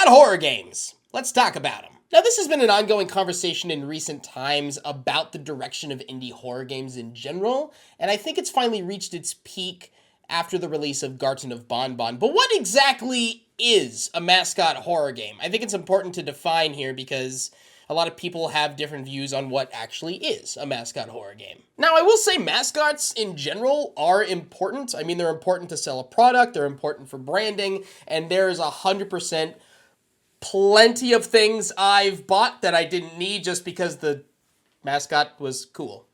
Mascot horror games. Let's talk about them. Now, this has been an ongoing conversation in recent times about the direction of indie horror games in general, and I think it's finally reached its peak after the release of Garten of Bonbon. But what exactly is a Mascot horror game? I think it's important to define here because a lot of people have different views on what actually is a Mascot horror game. Now, I will say mascots in general are important. I mean, they're important to sell a product, they're important for branding, and there's 100% plenty of things I've bought that I didn't need just because the mascot was cool.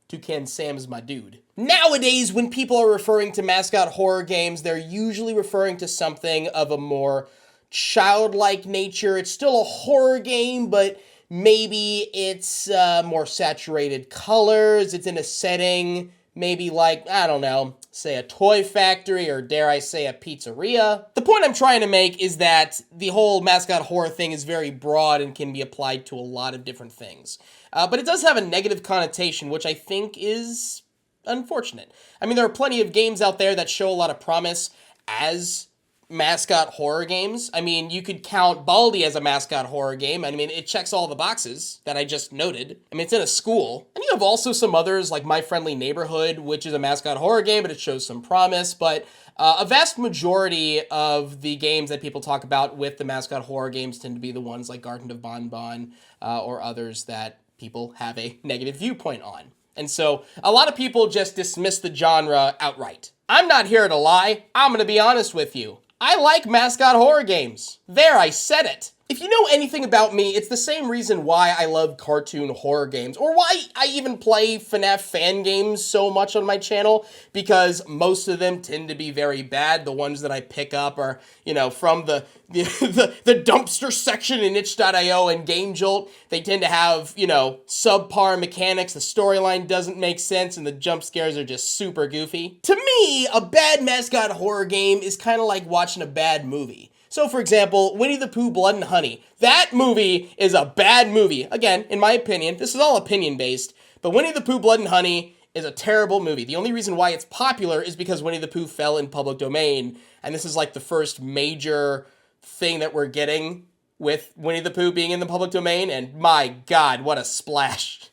Toucan Sam's my dude. Nowadays, when people are referring to Mascot horror games, they're usually referring to something of a more childlike nature. It's still a horror game, but maybe it's more saturated colors. It's in a setting, maybe like, I don't know, say a toy factory, or dare I say a pizzeria. The point I'm trying to make is that the whole Mascot horror thing is very broad and can be applied to a lot of different things. But it does have a negative connotation, which I think is unfortunate. I mean, there are plenty of games out there that show a lot of promise as Mascot horror games. I mean, you could count Baldi as a Mascot horror game. I mean, it checks all the boxes that I just noted. I mean, it's in a school. And you have also some others like My Friendly Neighborhood, which is a Mascot horror game, but it shows some promise. But a vast majority of the games that people talk about with the Mascot horror games tend to be the ones like Garten of Bonbon or others that people have a negative viewpoint on. And so a lot of people just dismiss the genre outright. I'm not here to lie. I'm going to be honest with you. I like Mascot horror games. There, I said it. If you know anything about me, it's the same reason why I love cartoon horror games, or why I even play FNAF fan games so much on my channel, because most of them tend to be very bad. The ones that I pick up are, you know, from the dumpster section in itch.io and Game Jolt. They tend to have, you know, subpar mechanics, the storyline doesn't make sense, and the jump scares are just super goofy. To me, a bad Mascot horror game is kind of like watching a bad movie. So, for example, Winnie the Pooh, Blood and Honey. That movie is a bad movie. Again, in my opinion, this is all opinion-based, but Winnie the Pooh, Blood and Honey is a terrible movie. The only reason why it's popular is because Winnie the Pooh fell in public domain, and this is like the first major thing that we're getting with Winnie the Pooh being in the public domain, and my God, what a splash.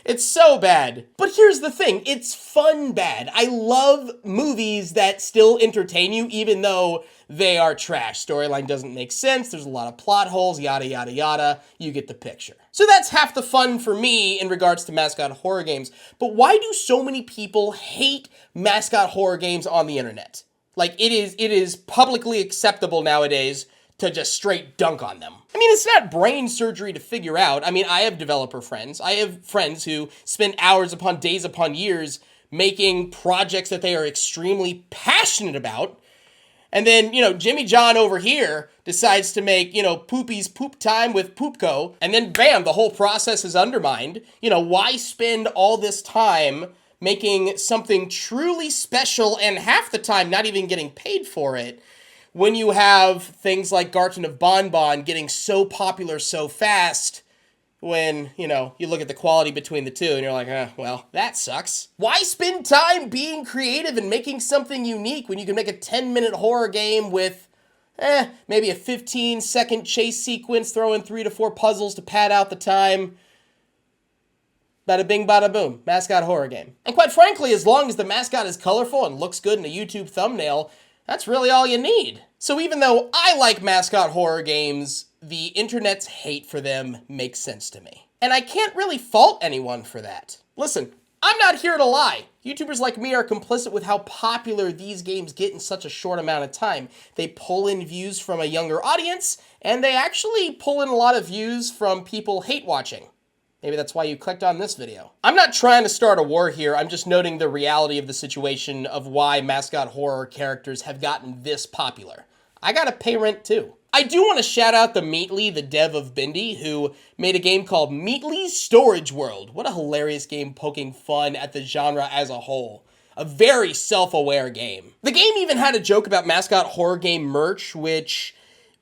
It's so bad. But here's the thing, it's fun bad. I love movies that still entertain you even though they are trash. Storyline doesn't make sense, there's a lot of plot holes, yada yada yada, you get the picture. So that's half the fun for me in regards to Mascot horror games. But why do so many people hate Mascot horror games on the internet? Like, it is publicly acceptable nowadays to just straight dunk on them. I mean, it's not brain surgery to figure out. I mean, I have developer friends. I have friends who spend hours upon days upon years making projects that they are extremely passionate about. And then, you know, Jimmy John over here decides to make, you know, Poopy's Poop Time with Poopco. And then bam, the whole process is undermined. You know, why spend all this time making something truly special and half the time not even getting paid for it, when you have things like Garten of Bonbon getting so popular so fast, when, you know, you look at the quality between the two and you're like, well, that sucks. Why spend time being creative and making something unique when you can make a 10-minute horror game with, maybe a 15-second chase sequence, throw in 3 to 4 puzzles to pad out the time? Bada bing, bada boom. Mascot horror game. And quite frankly, as long as the mascot is colorful and looks good in a YouTube thumbnail, that's really all you need. So even though I like Mascot horror games, the internet's hate for them makes sense to me. And I can't really fault anyone for that. Listen, I'm not here to lie. YouTubers like me are complicit with how popular these games get in such a short amount of time. They pull in views from a younger audience, and they actually pull in a lot of views from people hate watching. Maybe that's why you clicked on this video. I'm not trying to start a war here, I'm just noting the reality of the situation of why Mascot horror characters have gotten this popular. I gotta pay rent too. I do want to shout out the Meatly, the dev of Bindi, who made a game called Meatly's Storage World. What a hilarious game poking fun at the genre as a whole. A very self-aware game. The game even had a joke about Mascot horror game merch, which,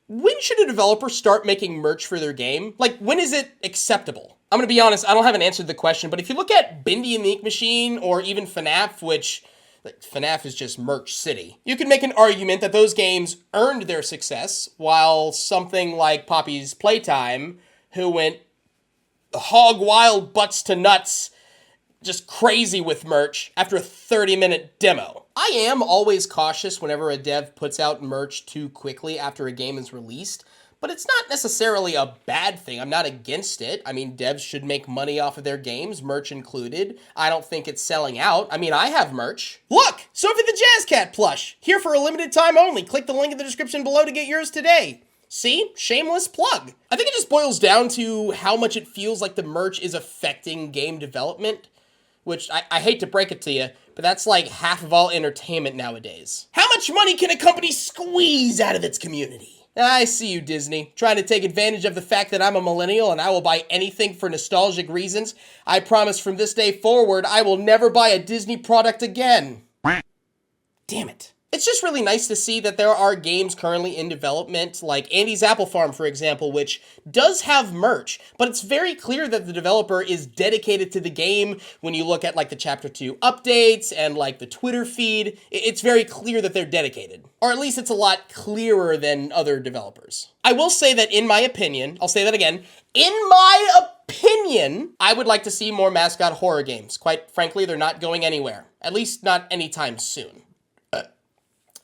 when should a developer start making merch for their game? Like, when is it acceptable? I'm gonna be honest, I don't have an answer to the question, but if you look at Bindi and the Ink Machine, or even FNAF, which FNAF is just merch city. You can make an argument that those games earned their success, while something like Poppy's Playtime, who went hog wild butts to nuts, just crazy with merch after a 30-minute demo. I am always cautious whenever a dev puts out merch too quickly after a game is released, but it's not necessarily a bad thing. I'm not against it. I mean, devs should make money off of their games, merch included. I don't think it's selling out. I mean, I have merch. Look, Sophie the Jazz Cat plush, here for a limited time only. Click the link in the description below to get yours today. See? Shameless plug. I think it just boils down to how much it feels like the merch is affecting game development, which I hate to break it to you, but that's like half of all entertainment nowadays. How much money can a company squeeze out of its community? I see you, Disney, trying to take advantage of the fact that I'm a millennial and I will buy anything for nostalgic reasons. I promise from this day forward, I will never buy a Disney product again. Damn it. It's just really nice to see that there are games currently in development, like Andy's Apple Farm, for example, which does have merch, but it's very clear that the developer is dedicated to the game. When you look at like the Chapter 2 updates and like the Twitter feed, it's very clear that they're dedicated. Or at least it's a lot clearer than other developers. I will say that in my opinion, I'll say that again, in my opinion, I would like to see more Mascot horror games. Quite frankly, they're not going anywhere. At least not anytime soon.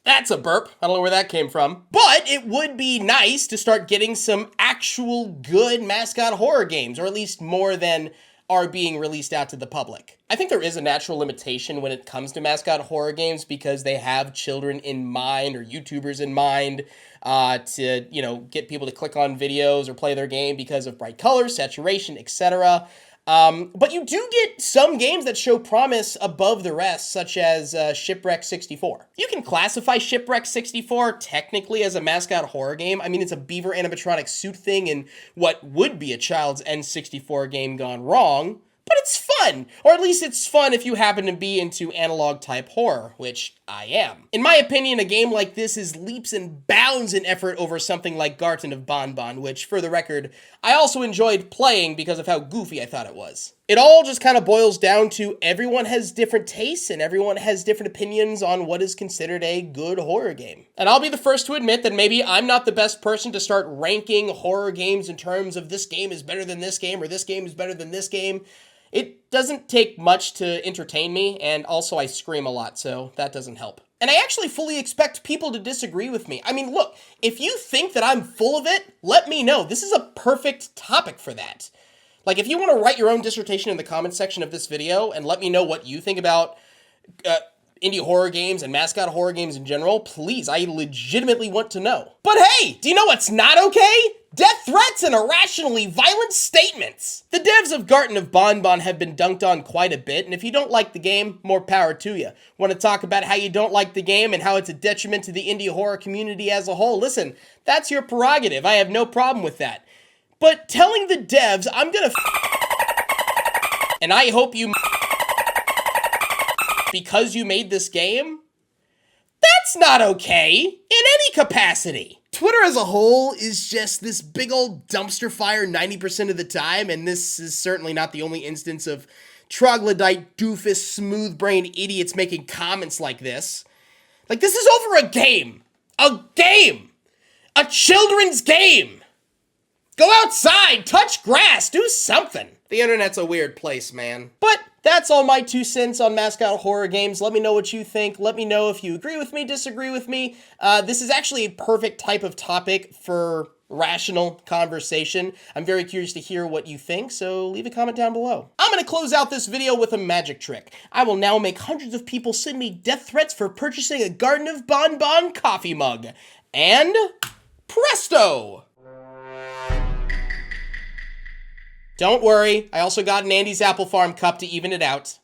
That's a burp. I don't know where that came from. But it would be nice to start getting some actual good Mascot horror games, or at least more than are being released out to the public. I think there is a natural limitation when it comes to Mascot horror games because they have children in mind or YouTubers in mind to, get people to click on videos or play their game because of bright colors, saturation, etc. But you do get some games that show promise above the rest, such as Shipwreck 64. You can classify Shipwreck 64 technically as a Mascot horror game. I mean, it's a beaver animatronic suit thing in what would be a child's N64 game gone wrong. But it's fun, or at least it's fun if you happen to be into analog-type horror, which I am. In my opinion, a game like this is leaps and bounds in effort over something like Garten of Bonbon, which, for the record, I also enjoyed playing because of how goofy I thought it was. It all just kind of boils down to everyone has different tastes and everyone has different opinions on what is considered a good horror game. And I'll be the first to admit that maybe I'm not the best person to start ranking horror games in terms of this game is better than this game or this game is better than this game. It doesn't take much to entertain me, and also I scream a lot, so that doesn't help. And I actually fully expect people to disagree with me. I mean, look, if you think that I'm full of it, let me know. This is a perfect topic for that. Like, if you want to write your own dissertation in the comments section of this video and let me know what you think about indie horror games and Mascot horror games in general, please, I legitimately want to know. But hey, do you know what's not okay? Death threats and irrationally violent statements. The devs of Garten of Bonbon have been dunked on quite a bit, and if you don't like the game, more power to you. Want to talk about how you don't like the game and how it's a detriment to the indie horror community as a whole? Listen, that's your prerogative. I have no problem with that. But telling the devs, I'm gonna and I hope you because you made this game, that's not okay in any capacity. Twitter as a whole is just this big old dumpster fire 90% of the time, and this is certainly not the only instance of troglodyte, doofus, smooth-brained idiots making comments like this. Like, this is over a game. A game! A children's game! Go outside, touch grass, do something. The internet's a weird place, man. But that's all my 2 cents on Mascot horror games. Let me know what you think. Let me know if you agree with me, disagree with me. This is actually a perfect type of topic for rational conversation. I'm very curious to hear what you think, so leave a comment down below. I'm gonna close out this video with a magic trick. I will now make hundreds of people send me death threats for purchasing a Garten of Bonbon coffee mug. And presto! Don't worry, I also got an Andy's Apple Farm cup to even it out.